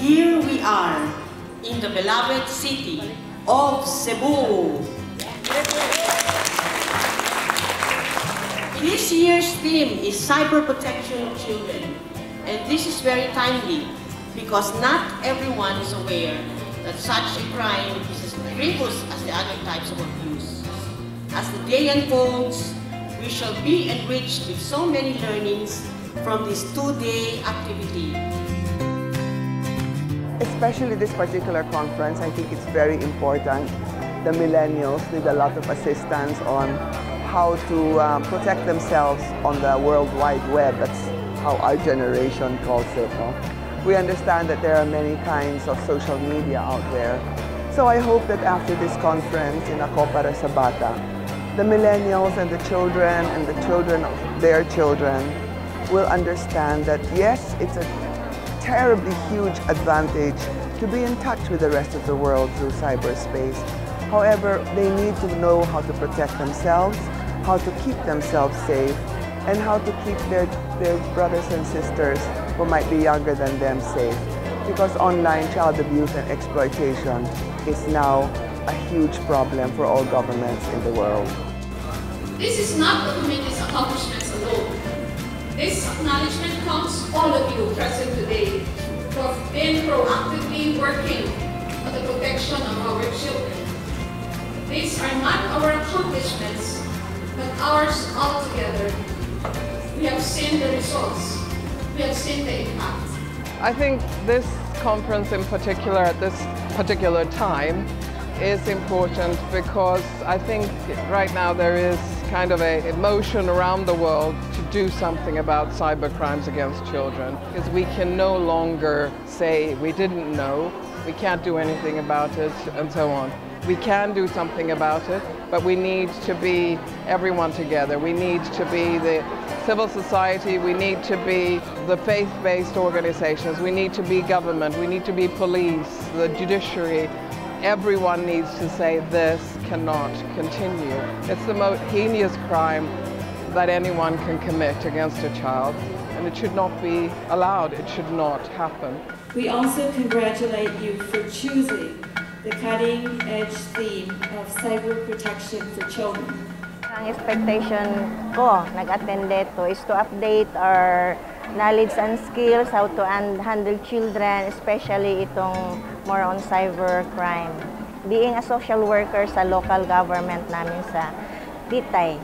here we are in the beloved city of Cebu. This year's theme is Cyberprotection of Children, and this is very timely because not everyone is aware that such a crime is as grievous as the other types of abuse. As the day unfolds, we shall be enriched with so many learnings from this two-day activity. Especially this particular conference, I think it's very important. The millennials need a lot of assistance on how to protect themselves on the World Wide Web. That's how our generation calls it. No? We understand that there are many kinds of social media out there. So I hope that after this conference in Ako Para Sa Bata, the millennials and the children of their children will understand that yes, it's a terribly huge advantage to be in touch with the rest of the world through cyberspace. However, they need to know how to protect themselves, how to keep themselves safe, and how to keep their brothers and sisters who might be younger than them safe. Because online child abuse and exploitation is now a huge problem for all governments in the world. This is not the committee's accomplishments alone. This acknowledgement counts all of you present today who have been proactively working on the protection of our children. These are not our accomplishments, but ours altogether. We have seen the results. We have seen the impact. I think this conference in particular at this particular time is important because I think right now there is kind of a emotion around the world to do something about cyber crimes against children, because we can no longer say we didn't know, we can't do anything about it, and so on. We can do something about it, but we need to be everyone together. We need to be the civil society, we need to be the faith-based organizations, we need to be government, we need to be police, the judiciary. Everyone needs to say this cannot continue. It's the most heinous crime that anyone can commit against a child, and it should not be allowed, it should not happen. We also congratulate you for choosing the cutting-edge theme of Cyberprotection for Children. Ang expectation ko, nag-attend dito, is to update our knowledge and skills, how to handle children, especially itong more on cyber crime. Being a social worker sa local government namin sa Titay,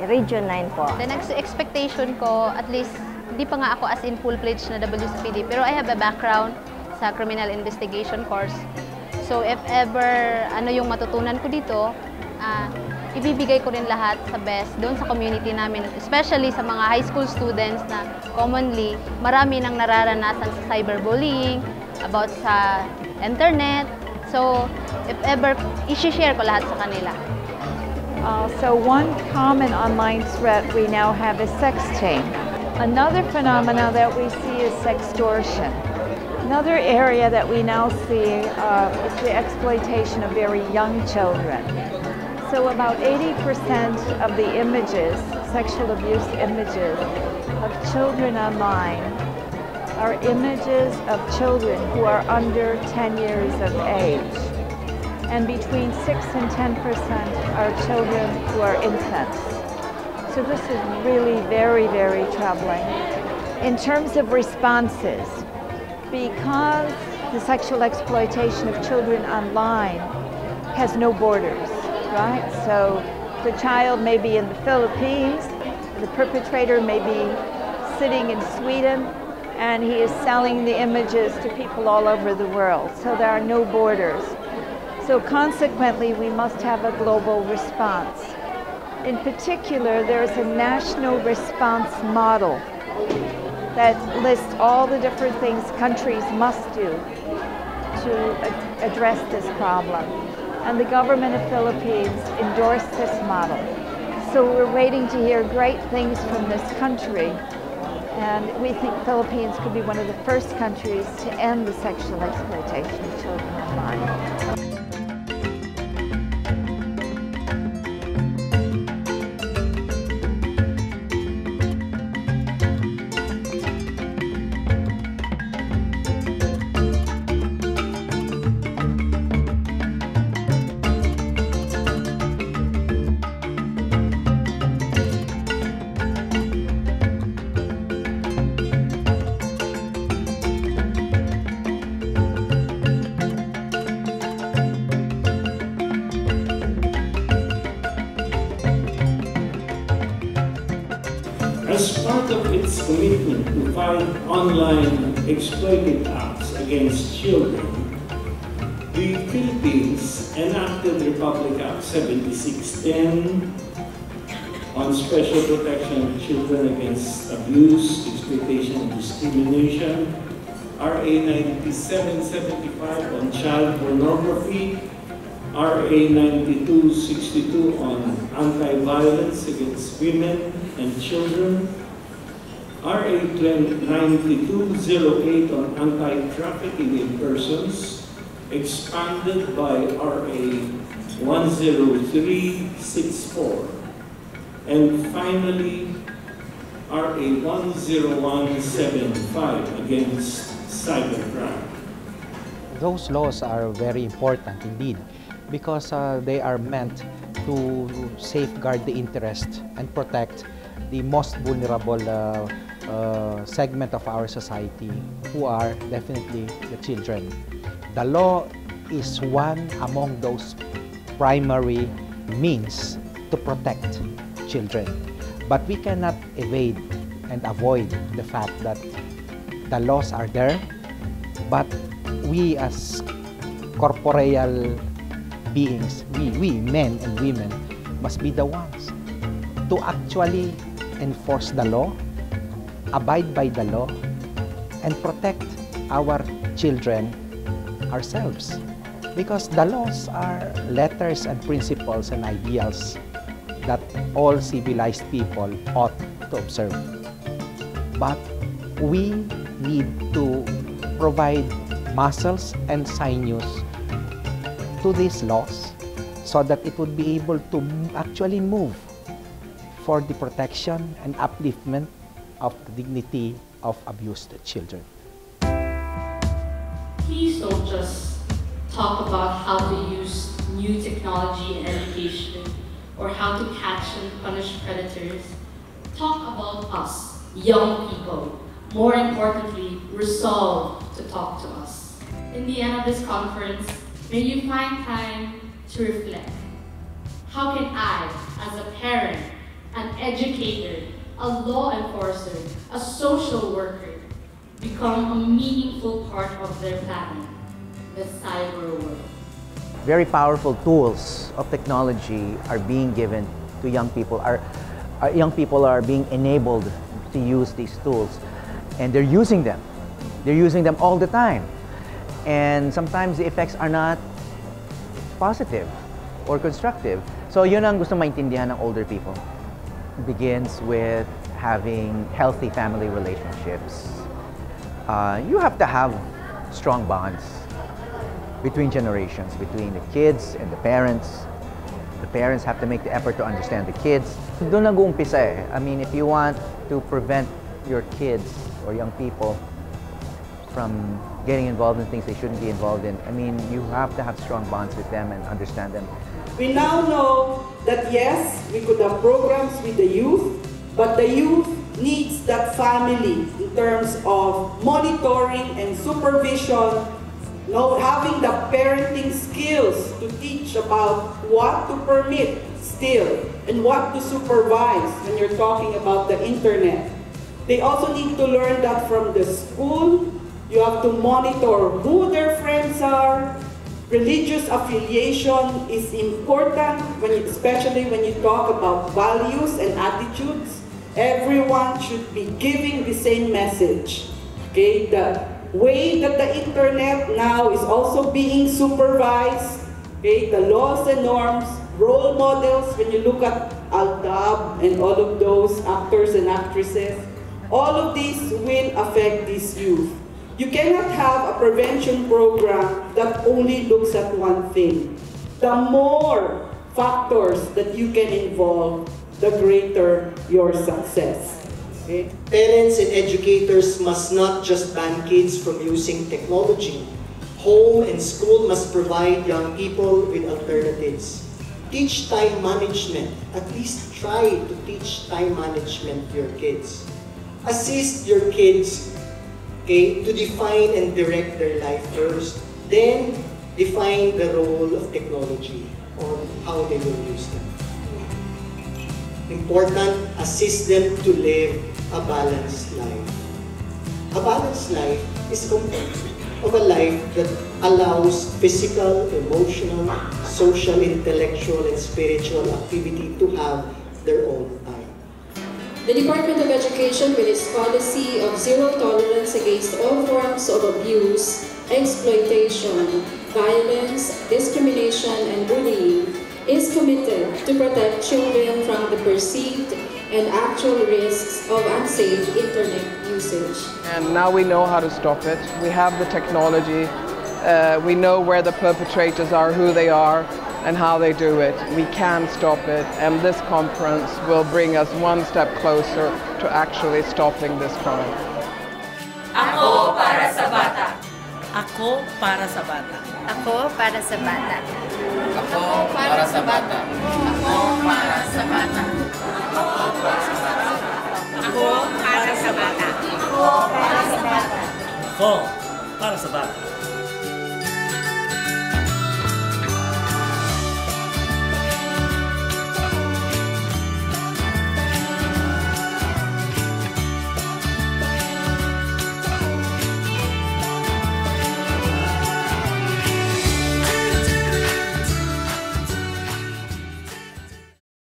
Region 9 po. The next expectation ko, at least, hindi pa nga ako as in full-fledged na WCPD, pero I have a background sa criminal investigation course. So if ever ano yung matutunan ko dito, ibibigay ko rin lahat sa best doon sa community namin, especially sa mga high school students na commonly marami nang nararanasan sa cyberbullying, about sa internet. So if ever, i-share ko lahat sa kanila. So one common online threat we now have is sexting. Another phenomenon that we see is sextortion. Another area that we now see is the exploitation of very young children. So about 80% of the images, sexual abuse images of children online are images of children who are under 10 years of age. And between 6 and 10% are children who are infants. So this is really very, very troubling. In terms of responses, because the sexual exploitation of children online has no borders, right? So the child may be in the Philippines, the perpetrator may be sitting in Sweden, and he is selling the images to people all over the world. So there are no borders. So consequently, we must have a global response. In particular, there is a national response model that lists all the different things countries must do to address this problem. And the government of Philippines endorsed this model. So we're waiting to hear great things from this country. And we think Philippines could be one of the first countries to end the sexual exploitation of children online. As part of its commitment to fight online exploitative acts against children, the Philippines enacted Republic Act 7610 on special protection of children against abuse, exploitation, and discrimination, RA 9775 on child pornography, RA 9262 on anti-violence against women and children, RA 9208 on anti-trafficking in persons, expanded by RA 10364, and finally RA 10175 against cybercrime. Those laws are very important indeed because they are meant to safeguard the interest and protect the most vulnerable segment of our society, who are definitely the children. The law is one among those primary means to protect children. But we cannot evade and avoid the fact that the laws are there, but we as corporeal beings, we men and women, must be the ones to actually enforce the law, abide by the law, and protect our children ourselves. Because the laws are letters and principles and ideals that all civilized people ought to observe. But we need to provide muscles and sinews to these laws so that it would be able to actually move for the protection and upliftment of the dignity of abused children. Please don't just talk about how to use new technology in education or how to catch and punish predators. Talk about us, young people. More importantly, resolve to talk to us. In the end of this conference, may you find time to reflect. How can I, as a parent, an educator, a law enforcer, a social worker, become a meaningful part of their planet, the cyber world? Very powerful tools of technology are being given to young people. Our young people are being enabled to use these tools, and they're using them. They're using them all the time. And sometimes the effects are not positive or constructive. So yun ang gusto maintindihan ng older people. It begins with having healthy family relationships. You have to have strong bonds between generations, between the kids and the parents. The parents have to make the effort to understand the kids. Doon nag-uumpisa eh. I mean, if you want to prevent your kids or young people from getting involved in things they shouldn't be involved in, I mean, you have to have strong bonds with them and understand them. We now know that yes, we could have programs with the youth, but the youth needs that family in terms of monitoring and supervision, having the parenting skills to teach about what to permit still and what to supervise when you're talking about the internet. They also need to learn that from the school. You have to monitor who their friends are. Religious affiliation is important, especially when you talk about values and attitudes. Everyone should be giving the same message. Okay? The way that the internet now is also being supervised, okay? The laws and norms, role models, when you look at Aldab and all of those actors and actresses, all of these will affect these youth. You cannot have a prevention program that only looks at one thing. The more factors that you can involve, the greater your success. Okay? Parents and educators must not just ban kids from using technology. Home and school must provide young people with alternatives. Teach time management. At least try to teach time management to your kids. Assist your kids, okay, to define and direct their life first. Then, define the role of technology on how they will use them. Important, assist them to live a balanced life. A balanced life is composed of a life that allows physical, emotional, social, intellectual, and spiritual activity to have their own time. The Department of Education, with its policy of zero tolerance against all forms of abuse, exploitation, violence, discrimination, and bullying, is committed to protect children from the perceived and actual risks of unsafe internet usage. And now we know how to stop it. We have the technology. We know where the perpetrators are, who they are, and how they do it. We can stop it, and this conference will bring us one step closer to actually stopping this crime. Ako para sa bata. Ako para sa bata. Ako para sa bata. Ako para sa bata. Ako para sa bata. Ako para sa bata. Ako para sa bata. Ako para sa bata. Ako para sa bata.